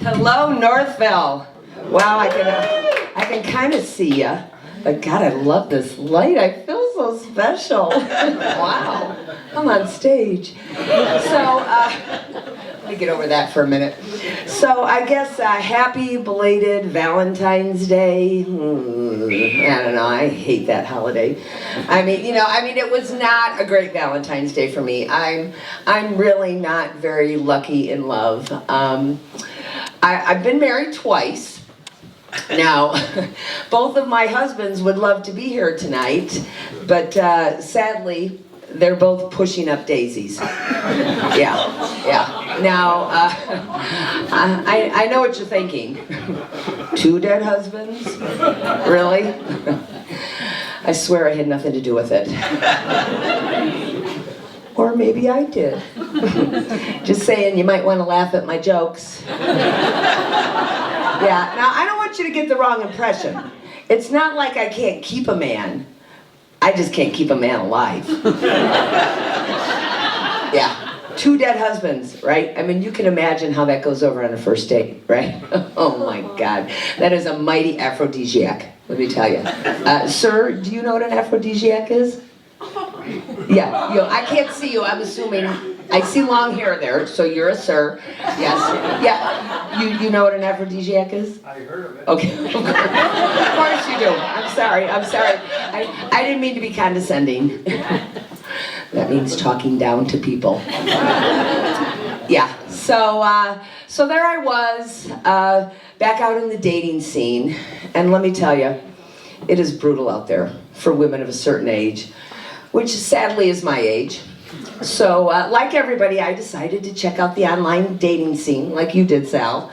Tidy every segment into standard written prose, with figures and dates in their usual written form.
Hello, Northville. Wow, I can kind of see ya. But God, I love this light. I feel so special. Wow, I'm on stage. So, let me get over that for a minute. So, I guess happy belated Valentine's Day. I don't know. I hate that holiday. I mean, it was not a great Valentine's Day for me. I'm really not very lucky in love. I've been married twice. Now, both of my husbands would love to be here tonight, but sadly, they're both pushing up daisies. Yeah. Now, I know what you're thinking. 2 dead husbands? Really? I swear I had nothing to do with it. Or maybe I did. Just saying, you might want to laugh at my jokes. Yeah, now I don't want you to get the wrong impression. It's not like I can't keep a man. I just can't keep a man alive. Yeah, 2 dead husbands, right? I mean, you can imagine how that goes over on a first date, right? Oh my God, that is a mighty aphrodisiac, let me tell you. Sir, do you know what an aphrodisiac is? Yeah, I can't see you, I'm assuming. I see long hair there, so you're a sir. Yes. Yeah. You know what an aphrodisiac is? I heard of it. Okay. Of course you do. I'm sorry. I didn't mean to be condescending. That means talking down to people. Yeah. So there I was, back out in the dating scene, and let me tell you, it is brutal out there for women of a certain age, which sadly is my age. So, like everybody, I decided to check out the online dating scene, like you did, Sal.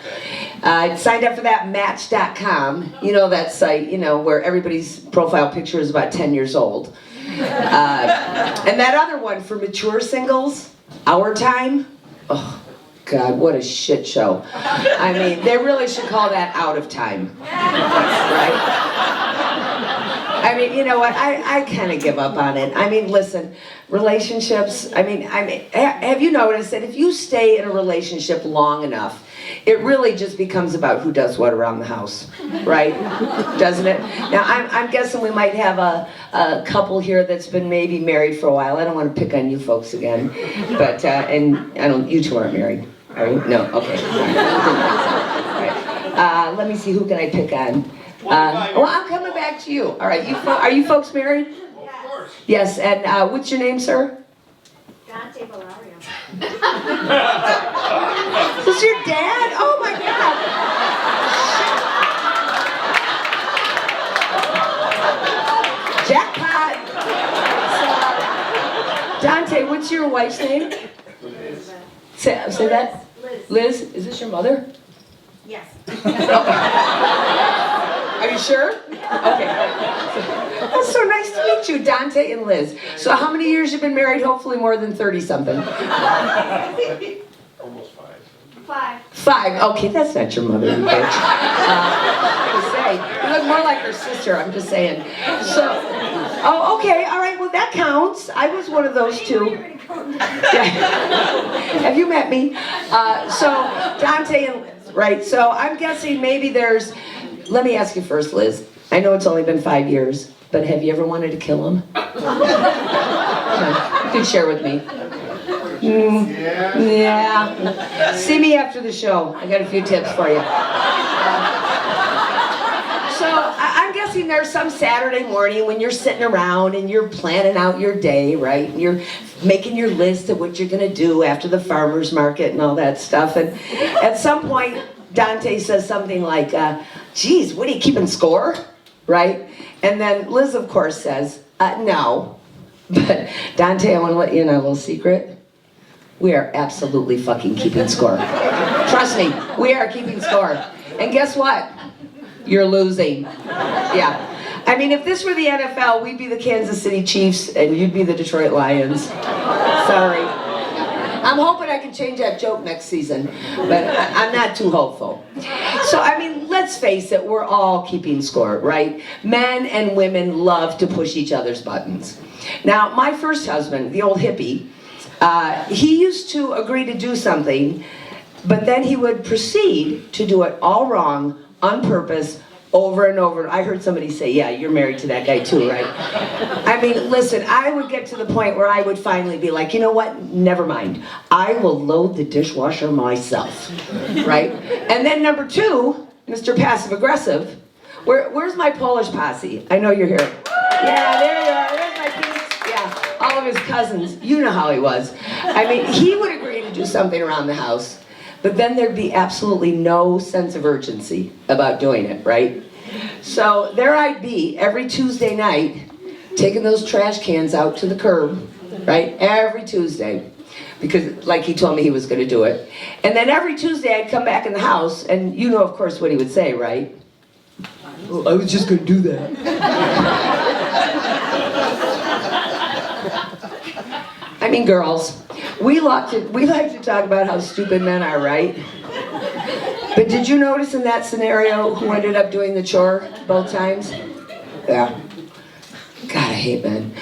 I signed up for that Match.com, that site, where everybody's profile picture is about 10 years old. And that other one for mature singles, Our Time. Oh, God, what a shit show. I mean, they really should call that Out of Time, right? I mean, you know what, I kind of give up on it. I mean, listen, relationships, I mean, have you noticed that if you stay in a relationship long enough, it really just becomes about who does what around the house, right? Doesn't it? Now, I'm guessing we might have a couple here that's been maybe married for a while. I don't want to pick on you folks again, but, and you two aren't married, are you? No, okay. All right. Let me see, who can I pick on? Well, I'm coming back to you. All right, are you folks married? Of course. Yes, and what's your name, sir? Dante Valario. Is this your dad? Oh my God! Jackpot! So, Dante, what's your wife's name? Liz. Say that. Liz. Liz, is this your mother? Yes. Are you sure? Okay. That's so nice to meet you, Dante and Liz. So how many years you been married? Hopefully more than 30-something. Almost 5. 5. Okay, that's not your mother, you bitch. I was saying, you look more like her sister, I'm just saying. So, oh, okay, all right, well that counts. I was one of those too. Yeah. Have you met me? So, Dante and Liz, right? So I'm guessing maybe there's, let me ask you first, Liz. I know it's only been 5 years, but have you ever wanted to kill him? No, you can share with me. Yeah. See me after the show. I got a few tips for you. So I'm guessing there's some Saturday morning when you're sitting around and you're planning out your day, right? And you're making your list of what you're going to do after the farmer's market and all that stuff. And at some point, Dante says something like, geez, what are you keeping score? Right? And then Liz, of course, says, no. But Dante, I want to let you in on a little secret. We are absolutely fucking keeping score. Trust me, we are keeping score. And guess what? You're losing. Yeah. I mean, if this were the NFL, we'd be the Kansas City Chiefs and you'd be the Detroit Lions. Sorry. I'm hoping I can change that joke next season, but I'm not too hopeful. So, I mean, let's face it, we're all keeping score, right? Men and women love to push each other's buttons. Now, my first husband, the old hippie, he used to agree to do something But then he would proceed to do it all wrong, on purpose, over and over. I heard somebody say, yeah, you're married to that guy too, right? I mean, listen, I would get to the point where I would finally be like, you know what, never mind. I will load the dishwasher myself, right? And then number two, Mr. Passive Aggressive, where's my Polish posse? I know you're here. Yeah, there you are, there's my piece. Yeah, all of his cousins, you know how he was. I mean, he would agree to do something around the house, but then there'd be absolutely no sense of urgency about doing it, right? So there I'd be every Tuesday night, taking those trash cans out to the curb, right? Every Tuesday, because like he told me he was going to do it. And then every Tuesday I'd come back in the house, and you know, of course, what he would say, right? Oh, I was just going to do that. I mean, girls, we like to talk about how stupid men are, right? But did you notice in that scenario who ended up doing the chore both times? Yeah. God, I hate men.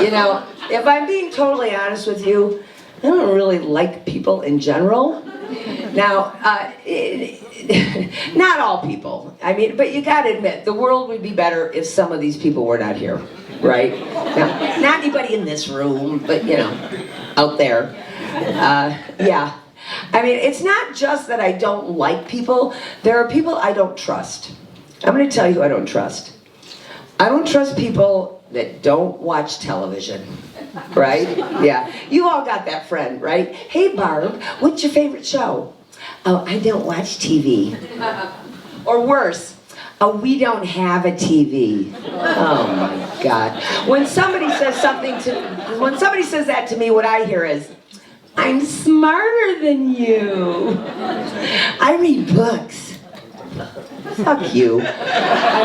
You know, if I'm being totally honest with you, I don't really like people in general. Now, not all people. I mean, but you gotta admit, the world would be better if some of these people were not here, right? Now, not anybody in this room, but you know, out there. Yeah. I mean, it's not just that I don't like people. There are people I don't trust. I'm going to tell you who I don't trust. I don't trust people that don't watch television, right? Yeah. You all got that friend, right? Hey, Barb, what's your favorite show? Oh, I don't watch TV. Or worse, oh, we don't have a TV. Oh, my God. When somebody says that to me, what I hear is, I'm smarter than you. I read books. Fuck you. I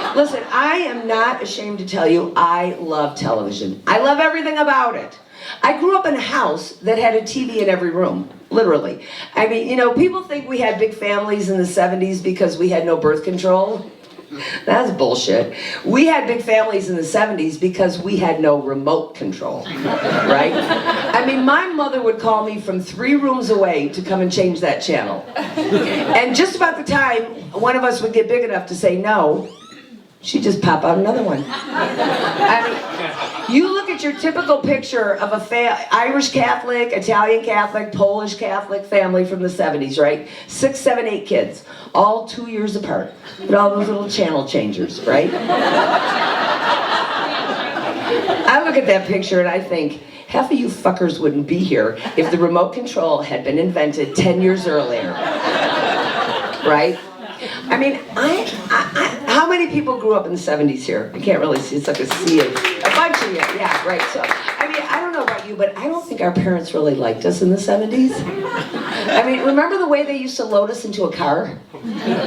mean, listen, I am not ashamed to tell you I love television. I love everything about it. I grew up in a house that had a TV in every room, literally. I mean, you know, people think we had big families in the 70s because we had no birth control. That's bullshit. We had big families in the 70s because we had no remote control, right? I mean, my mother would call me from 3 rooms away to come and change that channel. And just about the time one of us would get big enough to say no, she'd just pop out another one. I mean, you look at your typical picture of a Irish Catholic, Italian Catholic, Polish Catholic family from the 70s, right? 6, 7, 8 kids, all 2 years apart, with all those little channel changers, right? I look at that picture and I think, half of you fuckers wouldn't be here if the remote control had been invented 10 years earlier, right? I mean, how many people grew up in the 70s here? I can't really see, it's like a sea of, a bunch of you, yeah, right. So, I mean, I don't know about you, but I don't think our parents really liked us in the 70s. I mean, remember the way they used to load us into a car,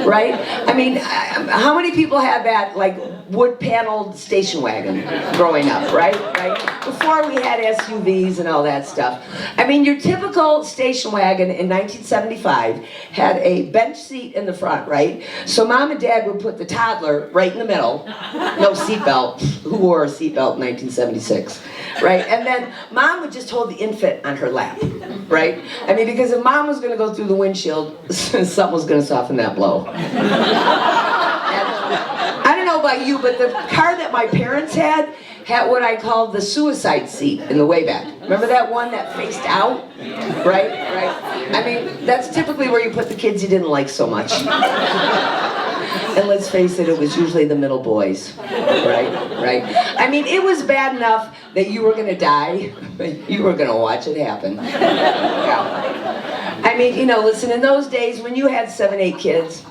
right? I mean, how many people had that, like, wood-paneled station wagon growing up, right? Before we had SUVs and all that stuff. I mean, your typical station wagon in 1975 had a bench seat in the front, right? So mom and dad would put the toddler right in the middle, no seatbelt. Who wore a seatbelt in 1976, right? And then mom would just hold the infant on her lap, right? I mean, because if mom was going to go through the windshield, something was going to soften that blow. I don't know about you, but the car that my parents had what I called the suicide seat in the way back. Remember that one that faced out? Right? I mean, that's typically where you put the kids you didn't like so much. And let's face it, it was usually the middle boys. Right? I mean, it was bad enough that you were going to die, but you were going to watch it happen. Yeah. I mean, you know, listen, in those days when you had 7, 8 kids,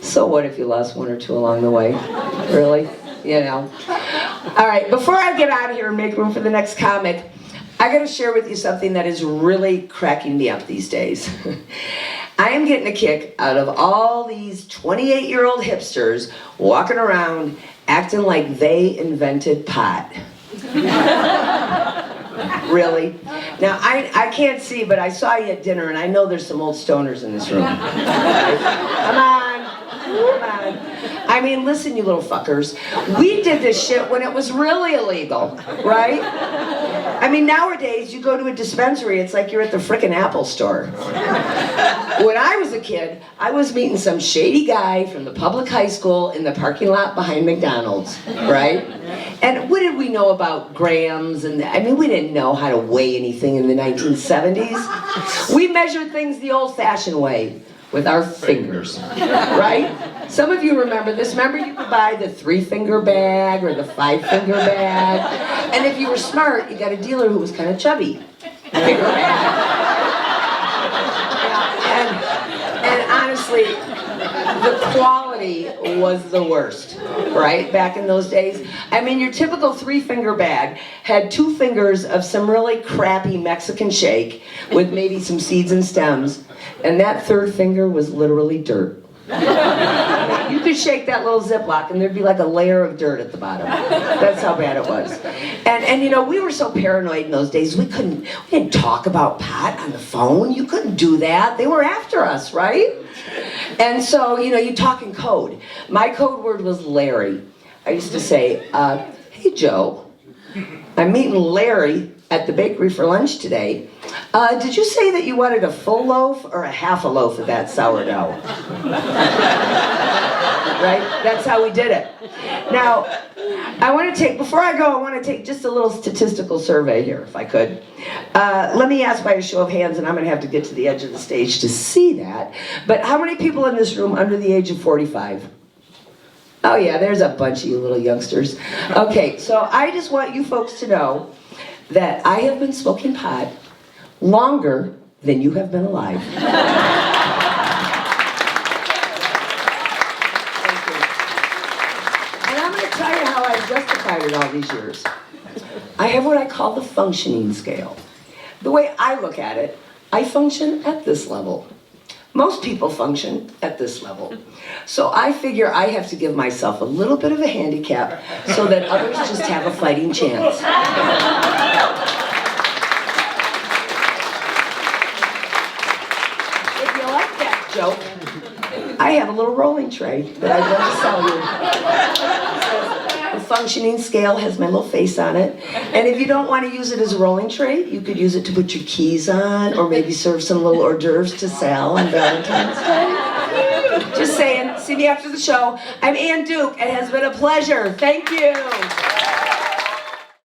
so what if you lost 1 or 2 along the way? Really? You know. All right, before I get out of here and make room for the next comic, I got to share with you something that is really cracking me up these days. I am getting a kick out of all these 28-year-old hipsters walking around acting like they invented pot. Really? Now, I can't see, but I saw you at dinner, and I know there's some old stoners in this room. Come on. I mean, listen, you little fuckers. We did this shit when it was really illegal, right? I mean, nowadays, you go to a dispensary, it's like you're at the frickin' Apple store. When I was a kid, I was meeting some shady guy from the public high school in the parking lot behind McDonald's, right? And what did we know about grams? I mean, we didn't know how to weigh anything in the 1970s. We measured things the old-fashioned way, with our fingers, right? Some of you remember this. Remember you could buy the 3-finger bag or the 5-finger bag? And if you were smart, you got a dealer who was kind of chubby. Finger bag. And honestly, the quality was the worst, right? Back in those days. I mean, your typical 3-finger bag had 2 fingers of some really crappy Mexican shake with maybe some seeds and stems, and that 3rd finger was literally dirt. You could shake that little Ziploc and there'd be like a layer of dirt at the bottom. That's how bad it was. And you know, we were so paranoid in those days, we didn't talk about pot on the phone. You couldn't do that. They were after us, right? And so, you know, you talk in code. My code word was Larry. I used to say, hey Joe, I'm meeting Larry at the bakery for lunch today. Did you say that you wanted a full loaf or a half a loaf of that sourdough? Right? That's how we did it. Now, before I go, I want to take just a little statistical survey here, if I could. Let me ask by a show of hands, and I'm going to have to get to the edge of the stage to see that. But how many people in this room under the age of 45? Oh yeah, there's a bunch of you little youngsters. Okay, so I just want you folks to know that I have been smoking pot longer than you have been alive. Thank you. And I'm going to tell you how I've justified it all these years. I have what I call the functioning scale. The way I look at it, I function at this level. Most people function at this level. So I figure I have to give myself a little bit of a handicap so that others just have a fighting chance. If you like that joke, I have a little rolling tray that I'd love to sell you. The functioning scale has my little face on it. And if you don't want to use it as a rolling tray, you could use it to put your keys on, or maybe serve some little hors d'oeuvres to Sal on Valentine's Day. Just saying. See me after the show. I'm Ann Duke. It has been a pleasure. Thank you.